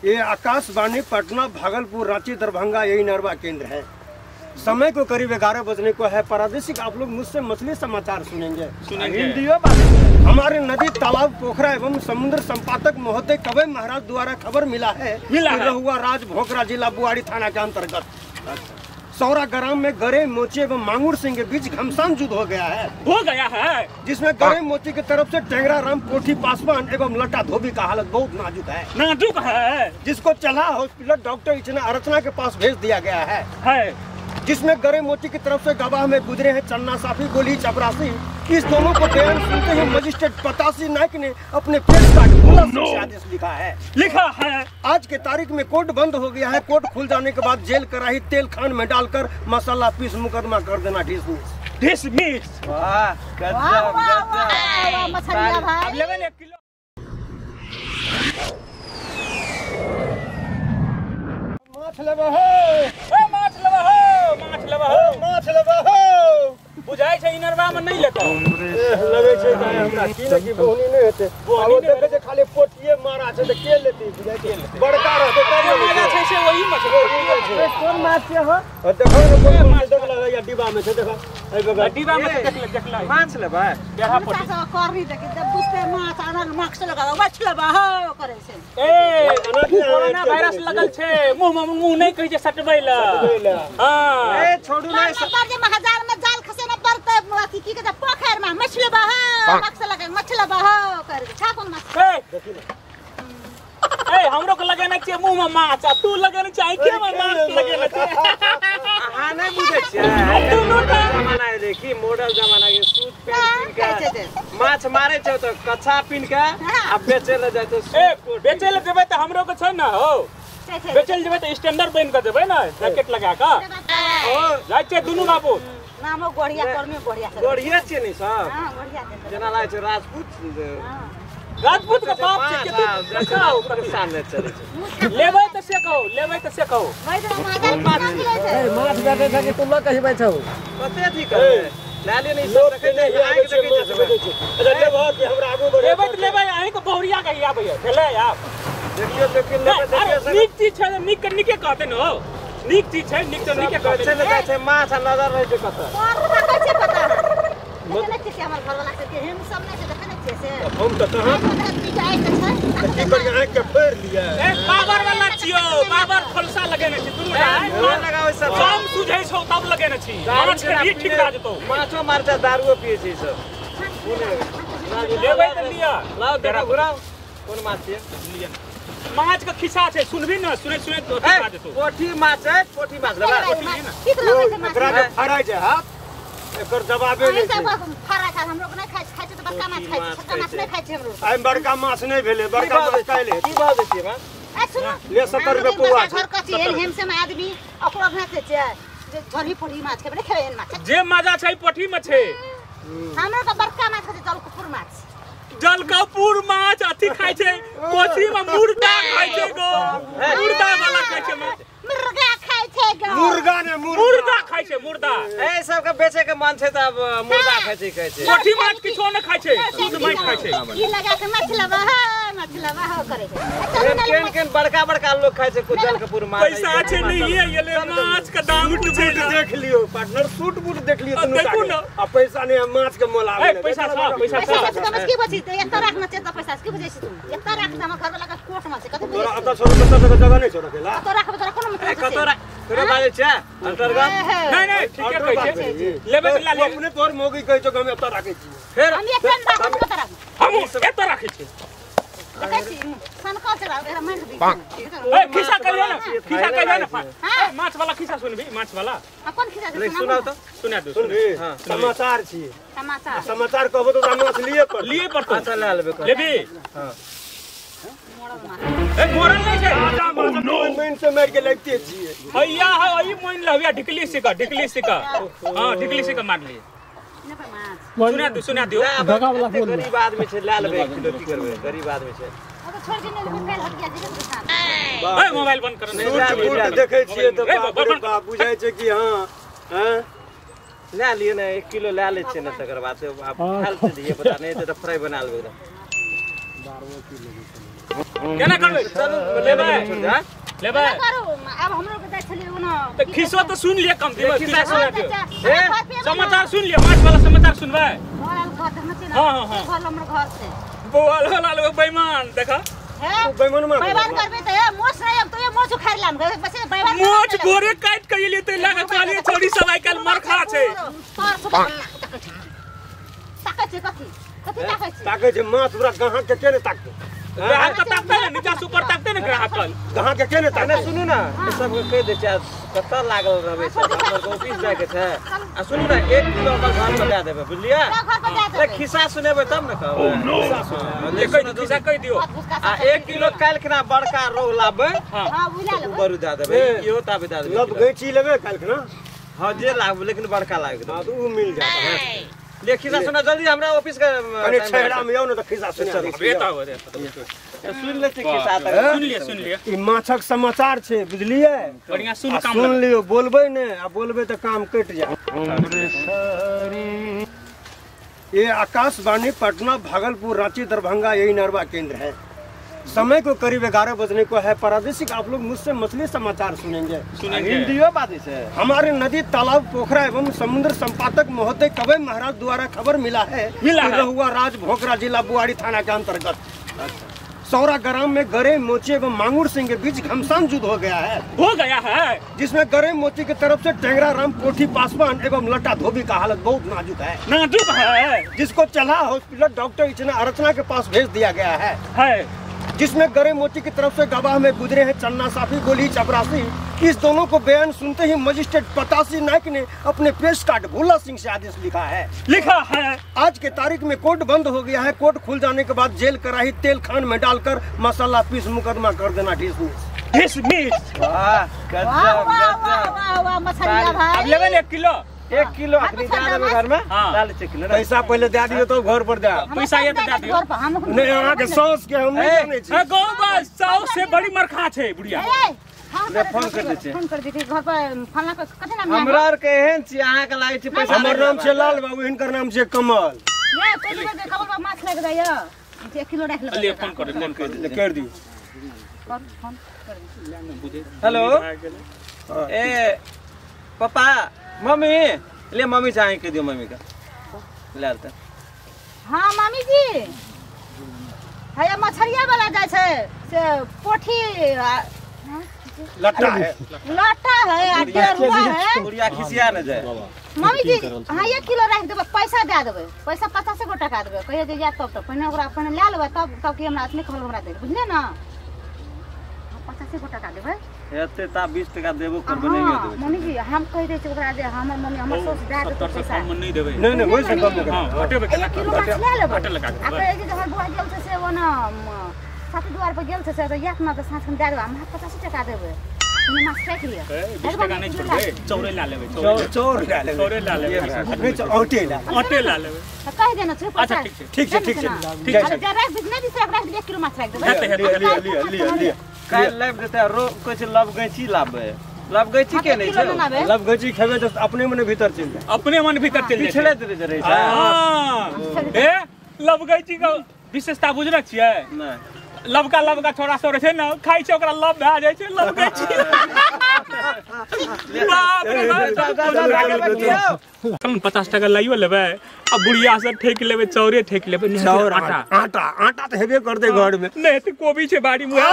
ये आकाशवाणी पटना, भागलपुर, रांची, दरभंगा यही नरवा केंद्र है। समय को करीब 11 बजने को है। प्रादेशिक आप लोग मुझसे मछली समाचार सुनेंगे। हमारे नदी, तालाब, पोखरा एवं समुद्र संपादक महोदय कवय महाराज द्वारा खबर मिला है रहुआ राज भोकरा जिला बुआड़ी थाना के अंतर्गत सौरा ग्राम में गरे मोची एवं मांगुर सिंह के बीच घमसान युद्ध हो गया है, जिसमें गरे मोची की तरफ से टेंगरा राम, कोठी पासवान एवं लटा धोबी का हालत बहुत नाजुक है, जिसको चला हॉस्पिटल डॉक्टर इचना अर्चना के पास भेज दिया गया है, जिसमें गरे मोची की तरफ से गवाह में गुजरे हैं चन्ना साफी, गोली चपरासी। इस दोनों को बयान सुनते ही मजिस्ट्रेट पतासी नायक ने अपने पेश का आदेश लिखा है। आज के तारीख में कोर्ट बंद हो गया है। कोर्ट खुल जाने के बाद जेल कराही तेल खान में डालकर मसाला पीस मुकदमा कर देना डिसमिस। बुझाई छै इनरवा में नहीं लेता लगे छै हमरा की की बोनी नहीं हेते वो देखे जे खाली पोटिए मारा छै त के लेती बुझाई के बड़का रहते तब मजा छै से वही मछली कोन माछ छै हो देखो कोन माछ देख लगे या डिब्बा में छै देखो ए बगा डिब्बा में देख ले माछ लेबा केहा पोटी सा करनी देख जब बुझते माछ अलग मास्क लगाओ माछ लेबा हो करे छै ए कोरोना वायरस लगल छै मुंह नहीं कहि जे सटबै ला हां ए छोड़ू ना हजार में जाल खसे न पड़ते अथी की के पोखर में मछली बहा मास्क लगा मछली बहा कर छा कोन माछ देखी ना ए हमरो के लगाना छै मुंह में माछ आ तू लगाना छै आंखी में माछ लगाना छै हां नहीं बुझे छै दोनों जमाना है देखी मॉडल जमाना के सूट पहन के माछ मारे छै तो कच्छा पिन के आ बेचे ले जाय तो ए बेचे ले जेबै त हमरो के छै ना हो बेचल जेबै त स्टैंडर्ड बन के देबै ना जैकेट लगा के ओ जाय छै दुनु बाबू नामो गोड़िया कर्मी गोड़िया गोड़िया छै नहीं सब हां गोड़िया छै जना लागे छै राजपूत राजपूत का बाप छै के तू देखाओ पाकिस्तान में चले छै लेबै त से कहो भाई तो माछ माछ बैठे छै कि तुम कहि बैठो कते थी करे लाले नहीं सब रखे नहीं आंख देखे छै अच्छा लेबो कि हमरा आगू बढ़े लेबै त लेबै आही को बहुरिया कहि आबै चले आप देखियो लेबै नीक चीज छै नीक के नीके कहते न हो नीक चीज छै नीक तो नीके कहते चले जाय छै माछ नजर रहे छै कत कैसे पता लेकिन कैसे हमर घर वाला के हम सब नहीं देखने छै से हम त कहां की कर आंख के फेर लिया ए बाबर वाला छियो बाबर खोलसा लगेने छी दुनु लगावे सब काम सुझै छौ तब लगेने छी माछ के भी ठीक भा जतो माछो मारता दारूओ पिए छै सब लेबै त लिया लाओ देखो घुराओ कोन माछ छै लिया माछ के खिसा छै सुनबी न सुनै तो खिसा जतो पोठी माछ है पोठी माछ लेबा कित लगे छै एकरा के फराय छै हां एकर जवाबे नहीं छै फराय छै हम लोग नहीं खाइ छै त बड़का माछ खाइ छै छोटका माछ नहीं खाइ छै हम लोग आई बड़का माछ नहीं भेले बड़का माछ काइले की भाव देतिए माछ ए सुनो ले 70 रुपए पौआ छै घर कथि हम से आदमी ओकरा भेटे छै जे झोली पोठी माछ के खेबै माछ जे मजा छै पोठी में छै हमरा का बड़का माछ छै जलकपुर माछ जलकपुर माछ अथी खाइ छै कोसी में मुर्गा खाइ छै गो मुर्गा वाला खाइ छै मुर्गा खाइ छै गो मुर्गा खाइ छै मुर्गा ए सब के बेचे के मन छै त अब मुर्गा खाइ छै कहै छै पोठी माछ किछो न खाइ छै शुद्ध माछ खाइ छै ई लगा के मछलवा हो करे छै केन बड़का लोग खाइ छै कुछ जलकपुर माछ पैसा छै नहीं ये ले माछ का दाम पूछे देख लियो पार्टनर सूट बूट देख लियो तुम देखो ना आ पैसा नहीं माछ के मोल आवे पैसा समझ के बची त एत राखना छै त पैसा के बजै छै तुम एत राख दम घर वाला का कोट में छै कते तोरा अत छोड़ जगह नहीं छोड़ केला तो राख तोरा कोनो मतलब कतोरा तोरा बाजे छै अंतर्गत नहीं ठीक है कहै छै लेबै त ला ले अपने तोर मोगी कहै छ हम एत राखै छी फिर हम एक दिन राख कत राख हम एत राखै छी देखै छी सनका से राख एरा मंड दी ए खिसा कहियो ना माछ वाला खिसा सुनबी माछ वाला अपन खिसा से सुनाओ तो सुना दो सुन हां समाचार छी समाचार कहबो तो माछ लिए पर तो अच्छा ले लेबे लेबी हां ए मोरल नहीं छै मोइन से मार के लगते छी भैया है ओई मोइन लहबिया ढिकली सिका हां ढिकली सिका मार लिए सुना दियो धगा वाला फोन गरीब आदमी छै ले लेबे 1 किलो की करबे गरीब आदमी छै तो छोड़ के नहीं मोबाइल हट गया दिक्कत साथ ए मोबाइल बंद कर सूट देखे छियै तो बाप बुझाय छै कि हां ले लिए ना 1 किलो ले ले छै ना तकर बाद आप खाल से दिए पता नहीं तो फ्राई बना लेबे 12 किलो केना करबै चल लेबै लेबै करू अब हम लोग देख छलिए ना तो खिस्सा तो सुन लिए कम दिमाग खिस्सा सुना दियो समाचार सुन लिए माछ वाला समाचार सुनबै हां हां घर हमर घर से बोल वाला लोग बेईमान देखा बेईमान में बेईमान करबे त ये मोछ नहीं अब तो ये मोछ उखाड़ लाम बस बेईमान मोछ गोरे काट के लिए तो लगा कहलिए छोरी सब आइ काल मरखा छै ताकै छै कथि ताकै छै ताके जे माछ पूरा गाहक के केने ताकते ग्राहक का ताकते है नीचा से ऊपर ताकते ना ग्राहक कल गाहक के केने ताने ताकते सुनू ना ई सब के कह दे छै कत्ता लागल रहबे सब हमर ऑफिस जाय के छै आ सुनू ना 1 किलो हमर घर में दे देबे बुझलिए घर पर जा ए खिस्सा सुनेबे तब न कहबै खिस्सा कह दियो आ 1 किलो काल केना बड़का रोह लाबे हां बुला ले बरु दे देबे इहो ताबे दे देबे लब गैची लेबे काल के ना हां जे लागबे लेकिन बड़का लागबे हां तो उ मिल जाए ले खिस्सा सुना जल्दी हमरा ऑफिस के कने छेड़ा में आउ न त खिस्सा सुना सुन ले खिस्सा सुन लिए ई माछक समाचार छै बुझलिए बढ़िया सुन काम सुन लियो बोलबे ने आ बोलबे त काम कट जाए ये आकाशवाणी पटना भागलपुर रांची दरभंगा यही नरवा केंद्र है। समय को करीब 11 बजने को है। प्रादेशिक आप लोग मुझसे मछली समाचार सुनेंगे। हिंदियो बात है। हमारे नदी तालाब पोखरा एवं समुद्र संपादक महोदय कवई महाराज द्वारा खबर मिला है रहुआ राज भोकरा जिला बुआड़ी थाना के अंतर्गत सौरा ग्राम में गरे मोची एवं मांगुर सिंह के बीच घमसान युद्ध हो गया है जिसमें गरे मोची की तरफ से टेंगरा राम कोठी पासवान एवं लटा धोबी का हालत बहुत नाजुक है जिसको चला हॉस्पिटल डॉक्टर इचना अर्चना के पास भेज दिया गया है जिसमें गरे मोती की तरफ से गवाह में गुजरे हैं चन्ना साफी गोली चपरासी। इस दोनों को बयान सुनते ही मजिस्ट्रेट पतासी नायक ने अपने पेश कार्ड भोला सिंह से आदेश लिखा है। आज के तारीख में कोर्ट बंद हो गया है। कोर्ट खुल जाने के बाद जेल कराही तेल खान में डालकर मसाला पीस मुकदमा कर देना डिसमिस। अब लेवल 1 किलो 1 किलो अखनी जा देबे घर में डाल किलो पैसा पहले दे दियो तो घर पर दे पैसा ये तो दे दियो नहीं यहाँ के सॉस के हम नहीं जाने छी गो बस सॉस से बड़ी मरखा छै बुढ़िया ले फोन कर दे छै फोन कर दे घर पर फलना के कते नाम हमरा आर के एहन छी अहाँ के लागै छै पैसा हमर नाम छै लाल बाबू इनकर नाम छै कमल ये कोई दे कमल बाबू माछ लग जाय 1 किलो रख ले फोन कर दियो फोन कर दे हेलो ए पापा मम्मी ले मम्मी चाहे के दियो मम्मी का ले आलता हां मम्मी जी है मछरिया वाला जाय छै से पोठी लट्टा है आ डेरुआ है बुढ़िया खिसिया न जाए मम्मी जी हां 1 किलो रख देबे पैसा दे देबे पैसा 50 गो टका देबे कहियो जे या तब पहिने ओकरा अपन ले लेबे तब कि हमरा अपने कहल हमरा दे बुझले ना 50 गो टका देबे एते ता 20 टका देबो करबे नहीं देबे मम्मी जी हम कह दे छै ओकरा जे हमर मम्मी हमर सोच दे दे पैसा नहीं देबे नहीं वही से कम लगा हां हटेबे केना 1 किलो माछ ले लेबे हटे लगा आ कहे जे हमर बुआ गेल छै से वो ना साथी द्वार पर गेल छै से तो याक ना तो साथ में दे देबे हम 50 टका देबे तुम माछ फेंक लियो 20 टका नहीं छोड़बे चौरे ला लेबे चोर डाले चौरे ला लेबे नहीं औटे ला लेबे तो कह देना छै अच्छा ठीक है जरा बिजनेस से रख 1 किलो माछ रख देबे लिया काल लाइव देता रो कुछ लब गैची लाबे लब गैची के नहीं छै लब गजी खेबे तो अपने मन भीतर चल जाए अपने मन भीतर चल जाए पिछले दे रहे छै हां ए लबगैची का विशेषता बुझना छियै नहीं लबका छोरा सब रहे छै ना खाइ छै ओकरा लब भए जाय छै लबगैची बाप रे 50 टका लाइयो लेबै आ बुढ़िया से ठेक लेबै चौरे ठेक लेबै आटा तो हेबे कर दे घर में नहीं तो कोबी छै बाड़ी मुहा